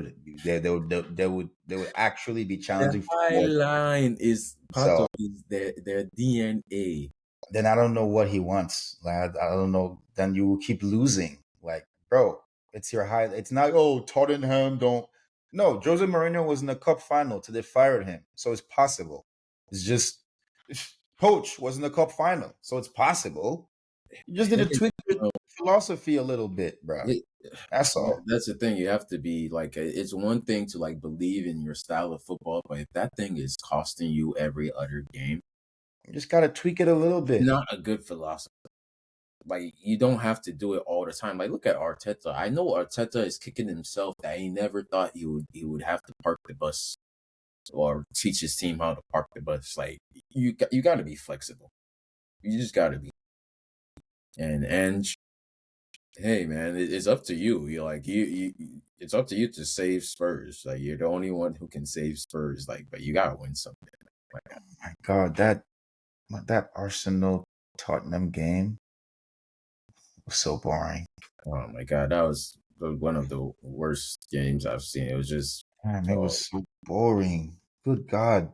would actually be The challenging for high more. line is part So of their DNA. then I don't know what he wants. Like I don't know. Then you will keep losing. Like, bro, it's your high. It's not. Oh, Tottenham don't. No, Jose Mourinho was in the cup final till they fired him, so it's possible. It's just Poach was in the cup final, so it's possible. You just need to Thing is, tweak your you know, philosophy a little bit, bro. it- That's all. that's the thing. You have to be like, it's one thing to like believe in your style of football, but if that thing is costing you every other game, You just gotta tweak it a little bit. Not a good philosophy. Like you don't have to do it all the time. Like look at Arteta. I know Arteta is kicking himself that he never thought he would have to park the bus or teach his team how to park the bus. Like you got to be flexible. You just got to be. And hey man, it's up to you. You're like it's up to you to save Spurs. Like you're the only one who can save Spurs. Like, but you gotta win something. Like, My God, that Arsenal Tottenham game was so boring. oh my god, that was one of the worst games I've seen. It was just Man, it dull, was so boring. Good God.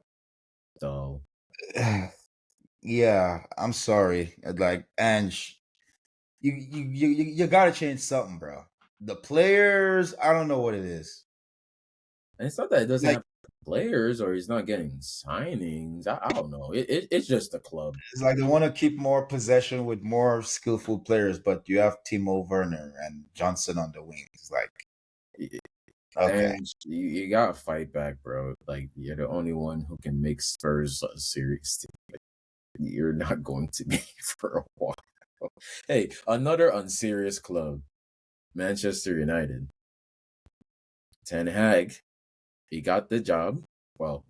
dull. Yeah, I'm sorry. Like Ange, you gotta change something, bro. The players, I don't know what it is. And it's not that it doesn't Like have players or he's not getting signings. I don't know. It's just a club. it's like they want to keep more possession with more skillful players, but you have Timo Werner and Johnson on the wings. Like, okay. And you gotta fight back, bro. Like you're the only one who can make Spurs a serious team. You're not going to be for a while. Hey, another unserious club, Manchester United. Ten Hag, he got the job. Well,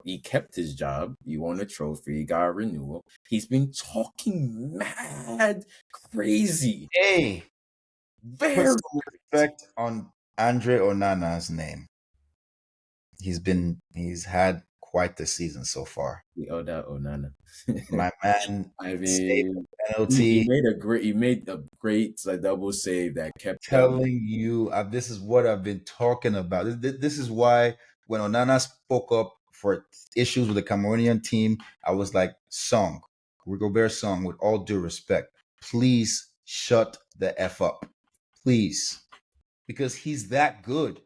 he kept his job. He won a trophy. He got a renewal. He's been talking mad crazy. Hey, put Very some respect on Andre Onana's name. He's had quite the season so far. we owe that Onana. My man I saved mean, a he penalty. made a great like, double save that kept them. Telling you, this is what I've been talking about. This is why when Onana spoke up for issues with the Cameroonian team, I was like, Song, Rigobert Song, with all due respect, please shut the F up. Please. Because he's that good.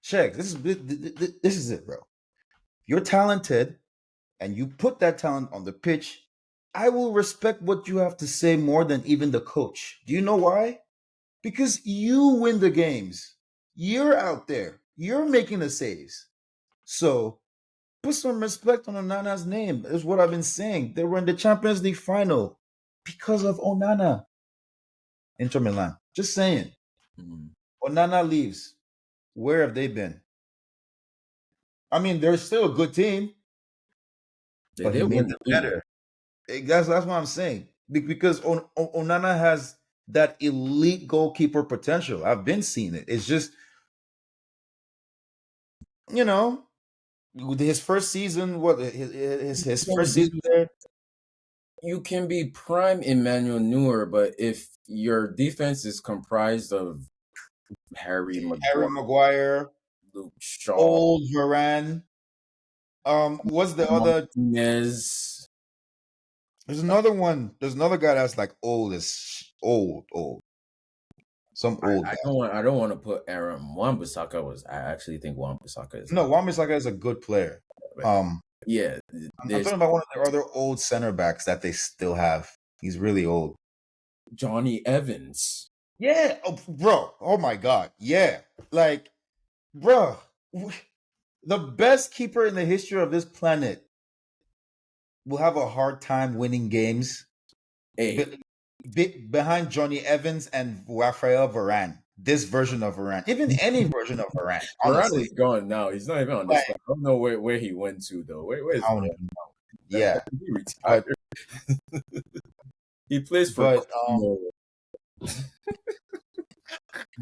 Check. This is it, bro. You're talented and you put that talent on the pitch. I will respect what you have to say more than even the coach. Do you know why? Because you win the games. You're out there. You're making the saves. So put some respect on Onana's name. Is what I've been saying. They were in the Champions League final because of Onana. Inter Milan. Just saying. Mm. Onana leaves. Where have they been? I mean, they're still a good team, They but he did made win them the league. better. That's what I'm saying. Because Onana has that elite goalkeeper potential. I've been seeing it. It's just, you know, with his first season, what his Can first season be there, you can be prime Emmanuel Neuer, but if your defense is comprised of Harry Harry Maguire, Maguire, Luke Shaw, old Varane. What's the other? Martinez, There's another one. There's another guy that's like old as old. Some old guy. I don't want to put Aaron Wan-Bissaka was I actually think Wan-Bissaka is a No, Wan-Bissaka is a good player. but Um, yeah, I'm there's talking about one of the other old center backs that they still have. He's really old. Johnny Evans. Yeah, oh, bro. Oh my god. Yeah, like, bro, the best keeper in the history of this planet will have a hard time winning games Hey, behind Johnny Evans and Rafael Varane. This version of Varane, even any version of Varane, Varane honestly. is gone now. He's not even on this Like, squad. I don't know where he went to though. Where's I don't Varane? even know. Yeah, He but retired. He plays for but Como.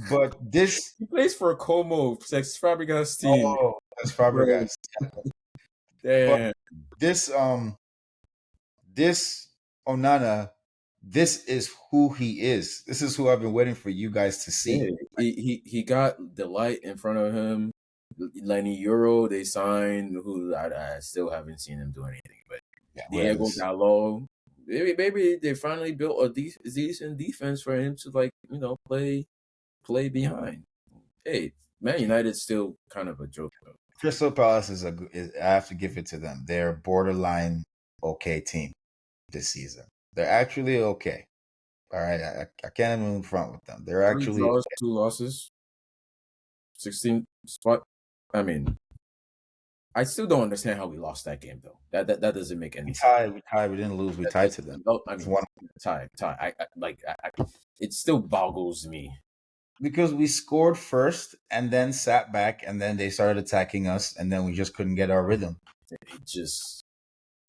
but this He plays for Como, Sex Fabregas team. oh that's Bro, Fabregas. But damn. this this Onana, this is who he is. This is who I've been waiting for you guys to Yeah, see. he got the light in front of him. Lenny Euro, they signed, who I still haven't seen him do anything. But Yeah, Diego whatever. Dallo, maybe they finally built a decent defense for him to play behind. Hey, Man United's still kind of a joke though. Crystal Palace I have to give it to them. They're a borderline okay team this season. They're actually okay. All right, I can't even front with them. They're Three actually draws, two losses, 16 spot. I mean, I still don't understand how we lost that game though. That doesn't make any We sense. tied. We tied. We didn't lose. We tied to them. Oh, I It's mean, one tie. It still boggles me. because we scored first and then sat back and then they started attacking us and then we just couldn't get our rhythm. It just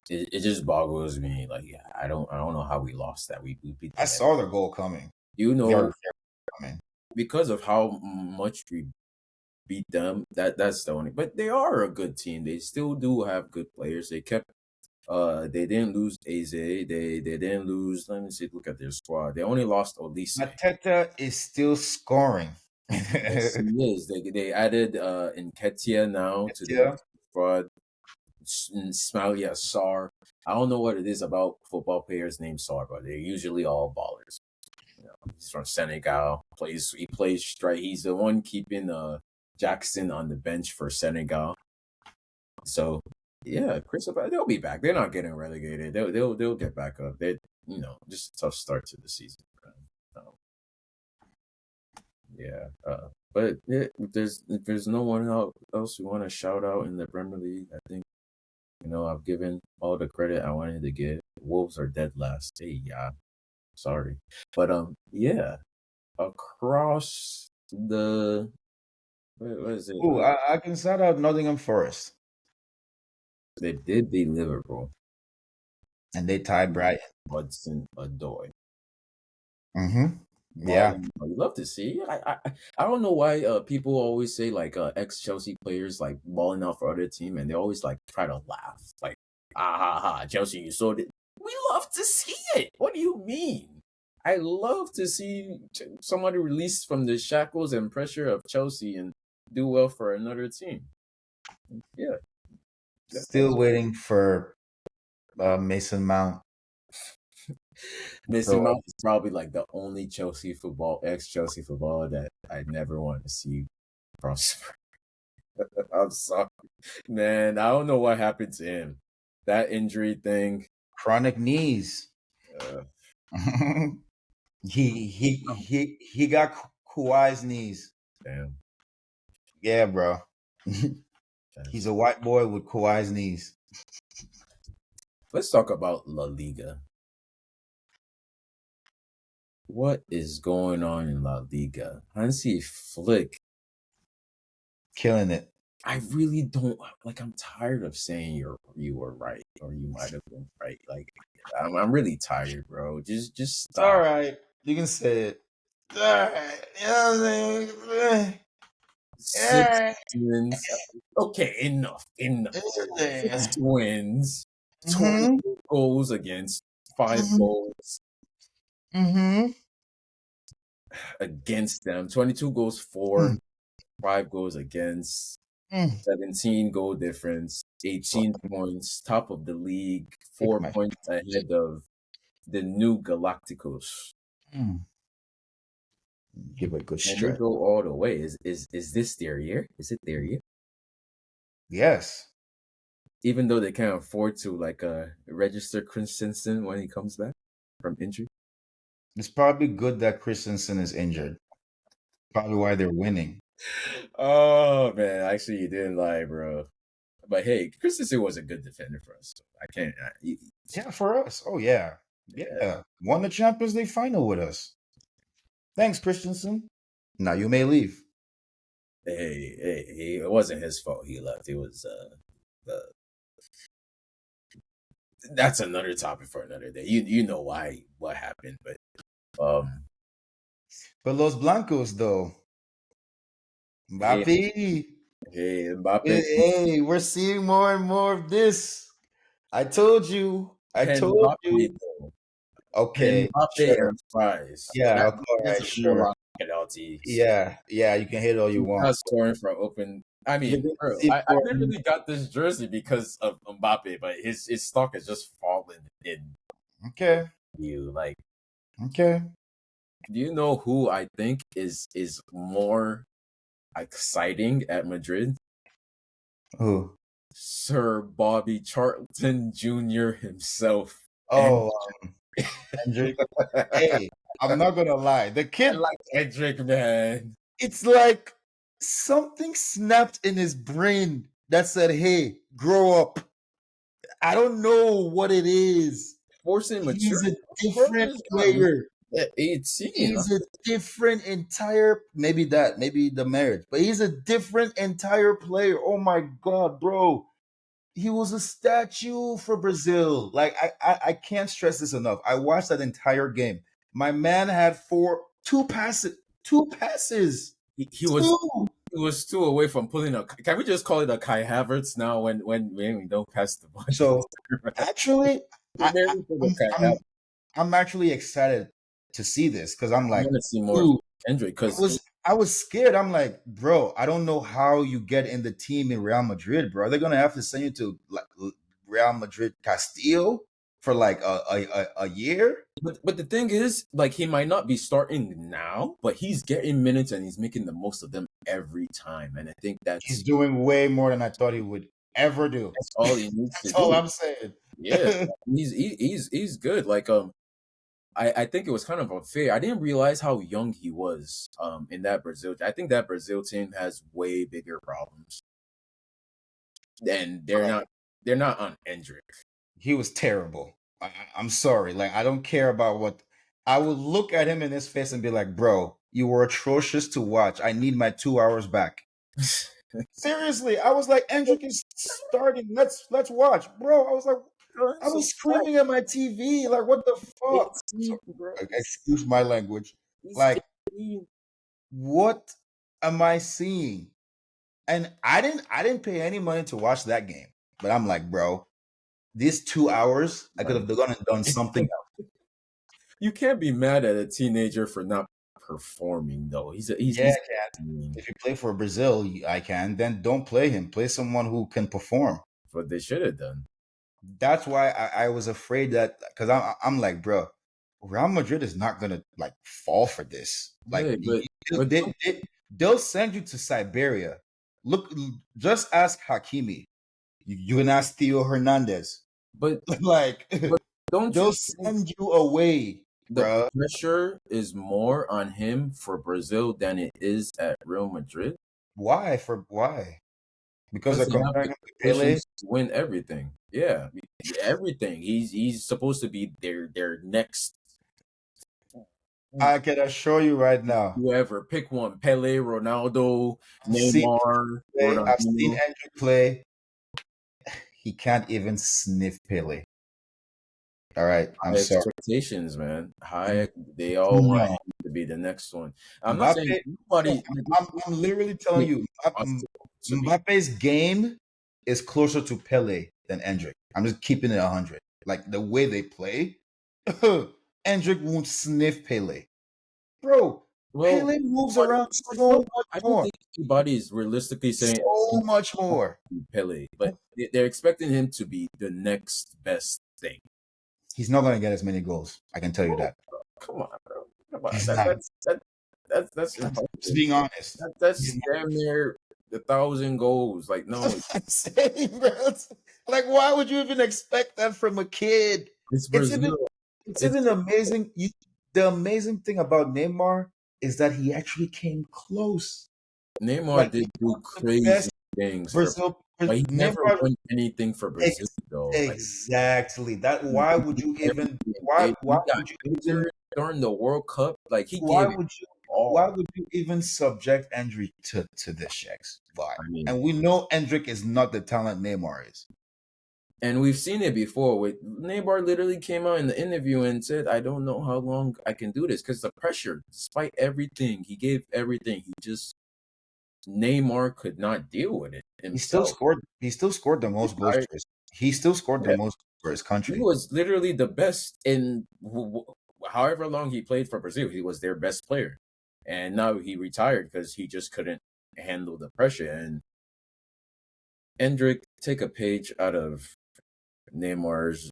it just boggles me. Like I don't know how we lost that. We beat I them. saw the goal coming. You Very, know, very coming. because of how much we beat them. That's the only. But they are a good team. They still do have good players. They kept. They didn't lose Aze. They didn't lose. Let me see. Look at their squad. They only lost Olise. Mateta is still scoring. Yes, he is. They added Nketiah now to the Yeah. squad. Smiley Sar. I don't know what it is about football players named Sar, but they're usually all ballers. You know, he's from Senegal. He plays straight. He's the one keeping Jackson on the bench for Senegal. So yeah, they'll be back. They're not getting relegated. They'll get back up. They just a tough start to the season. Um, yeah, but if there's no one else we want to shout out in the Premier League, I think I've given all the credit I wanted to give. Wolves are dead last. Hey, yeah, sorry, but yeah, across the what is it? Oh, I can shout out Nottingham Forest. They did beat Liverpool. And they tied Brighton. Hudson Odoi. Mm-hmm. Yeah. Balling. You love to see. I don't know why people always say like ex Chelsea players like balling out for other team, and they always like try to laugh like ha ha Chelsea, you saw it. We love to see it. What do you mean? I love to see somebody released from the shackles and pressure of Chelsea and do well for another team. Yeah, Still waiting for Mason Mount. Mason So Mount is probably like the only ex Chelsea footballer that I never want to see prosper. I'm sorry, man. I don't know what happened to him. That injury thing. chronic knees. Uh, He got Kawhi's knees. damn. Yeah, bro. He's That's- a white boy with Kawhi's knees. Let's talk about La Liga. What is going on in La Liga? Hansi Flick. Killing it. I really don't like. I'm tired of saying you were right or you might have been right. Like I'm really tired, bro. Just It's all stop. right. You can say it. It's all right. You know what I'm saying? 6 Yeah. wins. Okay, enough. 6 wins, Mm-hmm. 20 goals against, 5 Mm-hmm. goals Mm-hmm. against them. 22 goals for, 5 goals against, Mm. 17 goal difference, 18 points, top of the league, Take 4 my points ahead of the new Galacticos. give a good And they stretch. go all the way. Is this their year? Is it their year? Yes. Even though they can't afford to like register Christensen when he comes back from injury. It's probably good that Christensen is injured. Probably why they're winning. Oh man, actually you didn't lie, bro. But hey, Christensen was a good defender for us. So I can't. Yeah, for us. Oh yeah. Yeah. Won the Champions League final with us. Thanks, Christensen. Now you may leave. It wasn't his fault he left. It was that's another topic for another day. You know why what happened, but um But Los Blancos though. hey Mbappe. Mbappe Hey, we're seeing more and more of this. I told you. I Ken told Mbappe you. though. Ken Okay, Mbappe sure. and fries. Yeah, all That's right, a whole sure. lot of penalties. Yeah, yeah, you can hit all you He's want. not scoring from open. I You're mean, gonna bro, see I more and literally got this jersey because of Mbappe, but his stock has just fallen in more. Okay, you. Like, okay. do you know who I think is more exciting at Madrid? Who? Sir Bobby Charlton Jr. himself. And Oh, Hendrick. Hey, I'm not gonna lie. The I kid, like Hendrick, man. it's like something snapped in his brain. that said, "Hey, grow up." I don't know what it is. Forcing He's maturity, a bro. different He's not player. at 18. He's a different entire, maybe the marriage, but he's a different entire player. Oh my god, bro. He was a statue for Brazil. Like I can't stress this enough. I watched that entire game. My man had two passes, He was two. he was two away from pulling a. Can we just call it a Kai Havertz now? When we don't pass the ball, So actually, I, I maybe for the Kai I'm Havertz. I'm actually excited to see this because I'm I like, want to see more of dude, Kendrick because I was scared. I'm like, bro, I don't know how you get in the team in Real Madrid, bro. They're gonna have to send you to like Real Madrid Castillo for like a year. but the thing is, like he might not be starting now, but he's getting minutes and he's making the most of them every time. And I think He's doing way more than I thought he would ever do. that's all he needs to That's all do. I'm saying. Yeah, he's good. Like I think it was kind of unfair. I didn't realize how young he was in that Brazil. I think that Brazil team has way bigger problems, and they're not on Endrick. He was terrible. I'm sorry. Like I don't care about what I would look at him in his face and be like, bro, you were atrocious to watch. I need my 2 hours back. Seriously, I was like, Andrew is starting. Let's watch, bro. I was like, I So was screaming at my TV, like, what the fuck? So, 18, bro. excuse my language. He's Like, 18. what am I seeing? And I didn't pay any money to watch that game, but I'm like, bro, these 2 hours, I could Like have gone and done something else. you can't be mad at a teenager for not performing though. Yeah, He's I can. 18. If you play for Brazil, I can. Then don't play him. Play someone who can perform. What they should have done. That's why I was afraid that because I'm like, bro, Real Madrid is not gonna like fall for this. Like Yeah, but they'll send you to Siberia. Look, just ask Hakimi. You can ask Theo Hernandez. but Like but don't they'll you think send you away, the bro. pressure is more on him for Brazil than it is at Real Madrid? Why? For why? Because they're Because they have comparing the him to Pele. conditions to win everything. Yeah, everything. He's supposed to be their next I can assure you right now. whoever. Pick one: Pele, Ronaldo, I've seen Neymar, play. I've seen Ronaldinho. Andrew play. He can't even sniff Pele. All right, I'm High sorry. expectations, man. High. They all want No, him to be the next one. I'm not saying Mbappe. nobody. I'm literally telling you, To be Mbappe's game is closer to Pele than Endrick. I'm just keeping it 100. Like the way they play, Endrick won't sniff Pele, bro. well. Pele moves Nobody, around so much I don't more, think anybody is realistically saying so much more. Pele, but they're expecting him to be the next best thing. He's not gonna get as many goals. I can tell you Oh, that. come on, bro. Come on. He's not. That's Just impossible. being honest. That's He's not. damn near 1,000 goals. Like, That's no, what I'm saying, bro. Like, why would you even expect that from a kid? it's It's even Brazil. it's It's even amazing. The amazing thing about Neymar is that he actually came close. Neymar Like he's did one do of the crazy best things for, Brazil. but he never Neymar won anything for Brazil though. Like, exactly that. he Why would did you even? everything. Why He got would you even? injured during the World Cup. Like, he Why gave it would you? Why all. would you even subject Endrick to this, Shex? Why? I mean, And we know Endrick is not the talent Neymar is. and we've seen it before. With Neymar, literally came out in the interview and said, "I don't know how long I can do this because the pressure, despite everything, he gave everything. He just Neymar could not deal with it He still himself. scored. He still scored the He most goals for his. He still scored the most for his He country. was literally the best in however long he played for Brazil. He was their best player, and now he retired because he just couldn't handle the pressure. And Endrick, take a page out of Neymar's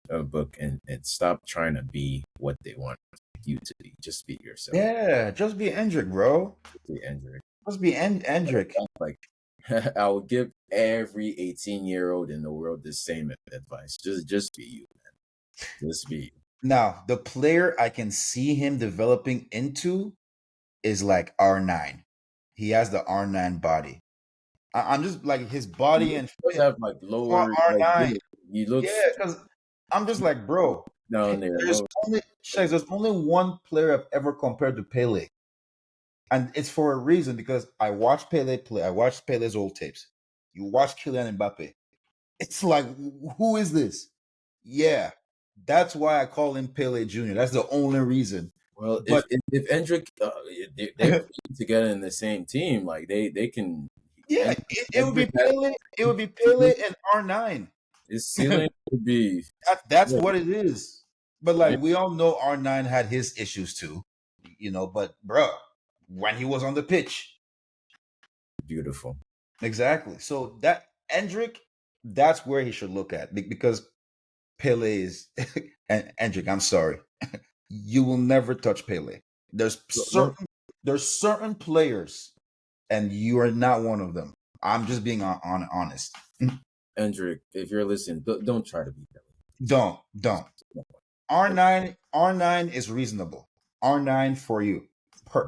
book and stop trying to be what they want you to be. Just be yourself. Yeah, just be Endrick, bro. Be Endrick. Just be Endrick. Like I would give every 18-year-old in the world the same advice. Just be you, man. Just be you. Now, the player I can see him developing into is like R9. He has the R9 body. I'm just like his He body and does fit have like for lower, like R9. yeah, he Yeah, looks because I'm just like, bro, down there. there's No, only Shags, there's only one player I've ever compared to Pele. And it's for a reason because I watched Pele play. I watched Pele's old tapes. You watch Kylian Mbappe. It's like, who is this? Yeah, that's why I call him Pele Jr. That's the only reason. well, But if Endrick, they're playing together in the same team, like they can. yeah, Endrick, it would be Endrick has Pele. It would be Pele and R9. his ceiling would be. That's Yeah, what it is. But yeah, like we all know, R9 had his issues too, you know. But bro, when he was on the pitch, beautiful. exactly. So that Endrick, that's where he should look at because Pele is and Endrick. I'm sorry, you will never touch Pele. There's No, certain there's certain players, and you are not one of them. I'm just being honest. Endrick, if you're listening, don't try to be Kelly. Don't. R9 is reasonable. R9 for you,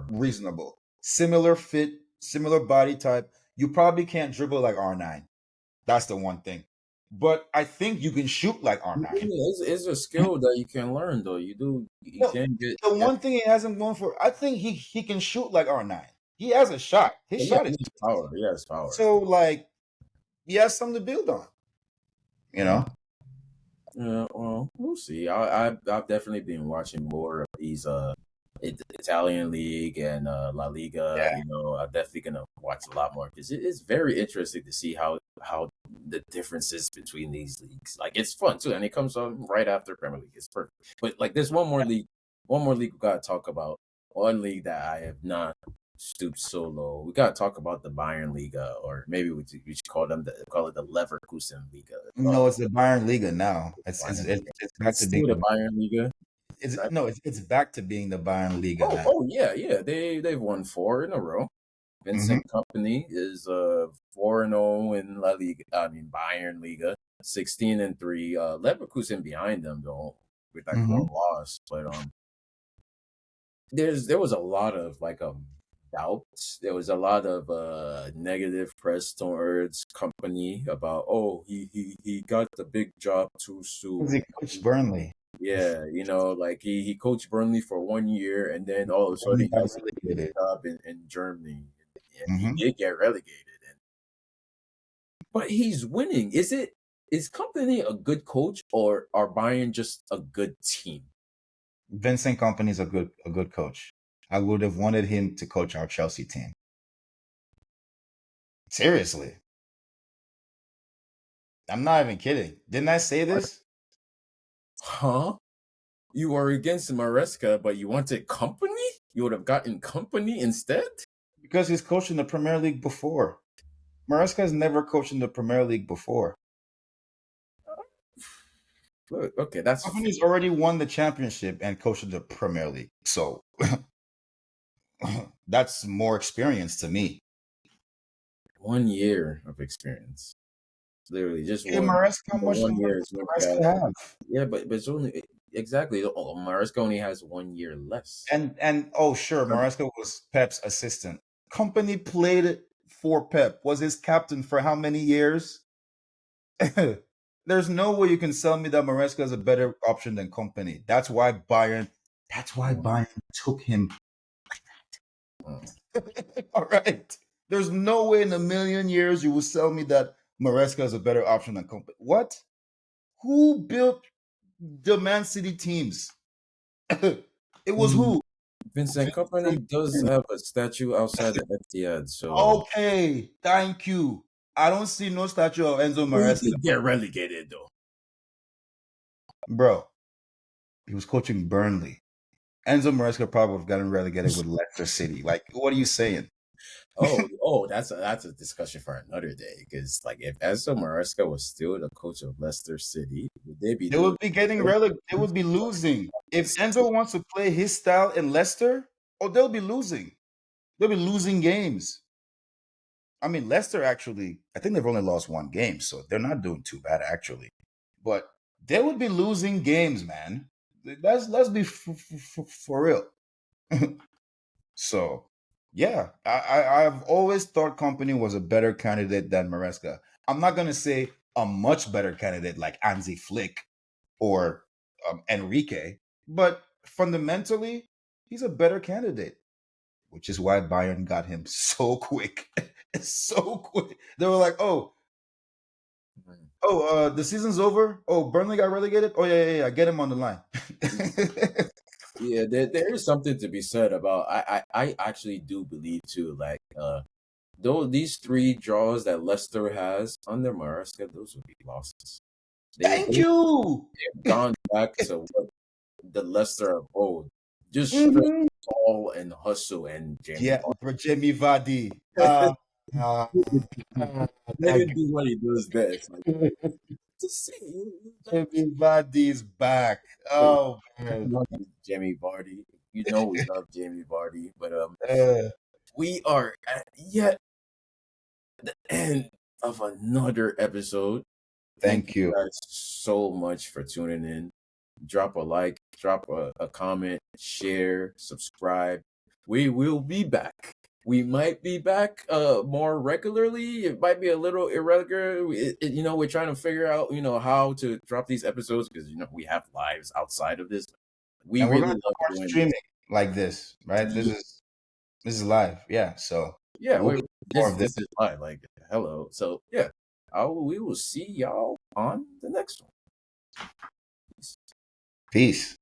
reasonable. Similar fit, similar body type. You probably can't dribble like R9. That's the one thing. But I think you can shoot like R9. It's a skill that you can learn, though. You No, can get. the one thing he hasn't gone for, I think he can shoot like R9. He has a shot. His Yeah, shot he is has power. He has power. so like he has something to build on. You Mm. know. Yeah, well, we'll see. I've definitely been watching more of these Italian league and La Liga. Yeah. You know, I'm definitely gonna watch a lot more because it's very interesting to see how the differences between these leagues. Like it's fun too, and it comes on right after Premier League. It's perfect. But like, there's one more league we gotta talk about. One league that I have not stooped so low. We gotta talk about the Bayern Liga, or maybe we should call it the Leverkusen Liga. No, it's the Bayern Liga now. Bayern Liga. It's back It's to being still the the Bayern Liga. it's no, it's back to being the Bayern Liga now. Oh yeah, yeah. They've won four in a row. Hmm. Vincent Company is 4-0 in La Liga. I mean Bayern Liga, 16-3. Leverkusen behind them though, with like Hmm. one loss. But there was a lot of doubts. There was a lot of negative press towards Company about he got the big job too Because soon. he coached Burnley. Yeah, you know, like he coached Burnley for 1 year, and then all of a sudden Burnley got he's getting relegated. a job in Germany, and he Hmm. did get relegated. But he's winning. Is Company a good coach, or are Bayern just a good team? Vincent Kompany is a good coach. I would have wanted him to coach our Chelsea team. Seriously, I'm not even kidding. Didn't I say this? Huh? You were against Maresca, but you wanted Company? You would have gotten Company instead? Because he's coached in the Premier League before. Maresca has never coached in the Premier League before. Look, okay, that's Kompany's already won the championship and coached in the Premier League. So that's more experience to me. 1 year of experience. Literally, just Hey, one. Maresca, how much 1 year is does when you Maresca have? yeah, but it's only exactly. Maresca only has 1 year less. And oh sure, Maresca was Pep's assistant. Kompany played for Pep. Was his captain for how many years? There's no way you can sell me that Maresca is a better option than Kompany. That's why Bayern. That's why Mm, Bayern took him. mm. All right. There's no way in a million years you will sell me that Maresca is a better option than Kompany. What? Who built the Man City teams? It was Mm, who? Vincent Company does have a statue outside the Etihad, so Okay, thank you. I don't see no statue of Enzo he Maresca. did get relegated though. Bro, he was coaching Burnley. Enzo Maresca probably would have gotten relegated with Leicester City. Like, what are you saying? That's a discussion for another day. Because like, if Aston Maresca was still the coach of Leicester City, would they be They would doing? be getting relegated. They would be losing. If Enzo wants to play his style in Leicester, oh, they'll be losing. They'll be losing games. I mean, Leicester actually, I think they've only lost one game, so they're not doing too bad actually. But they would be losing games, man. Let's be for real. So Yeah, I've always thought Kompany was a better candidate than Maresca. I'm not gonna say a much better candidate like Anzi Flick or Enrique, but fundamentally, he's a better candidate, which is why Bayern got him so quick, so quick. They were like, the season's over. Oh, Burnley got relegated. Oh yeah. Get him on the line. Yeah, there is something to be said about I actually do believe too, like though these three draws that Leicester has under Maresca, those would be losses. Thank They've you. gone back to what the Leicester of old. Just straight Mhm. ball and hustle and Jamie Yeah, Vardy. for Jamie Vardy. Uh, Let him do what he does best. Like to see Jamie Vardy's back. hey, Oh man. love Jamie Vardy. You know we love Jamie Vardy, but Uh, we are at yet the end of another episode. Thank you thank you. guys so much for tuning in. Drop a like, drop a comment, share, subscribe. We will be back. We might be back more regularly. It might be a little irregular. We're trying to figure out, how to drop these episodes because we have lives outside of this. We And we're really gonna love start doing streaming this. like this, right? This is live. Yeah. So Yeah, we'll be more this of this. this is live. Like, hello. So yeah, we will see y'all on the next one. Peace. Peace.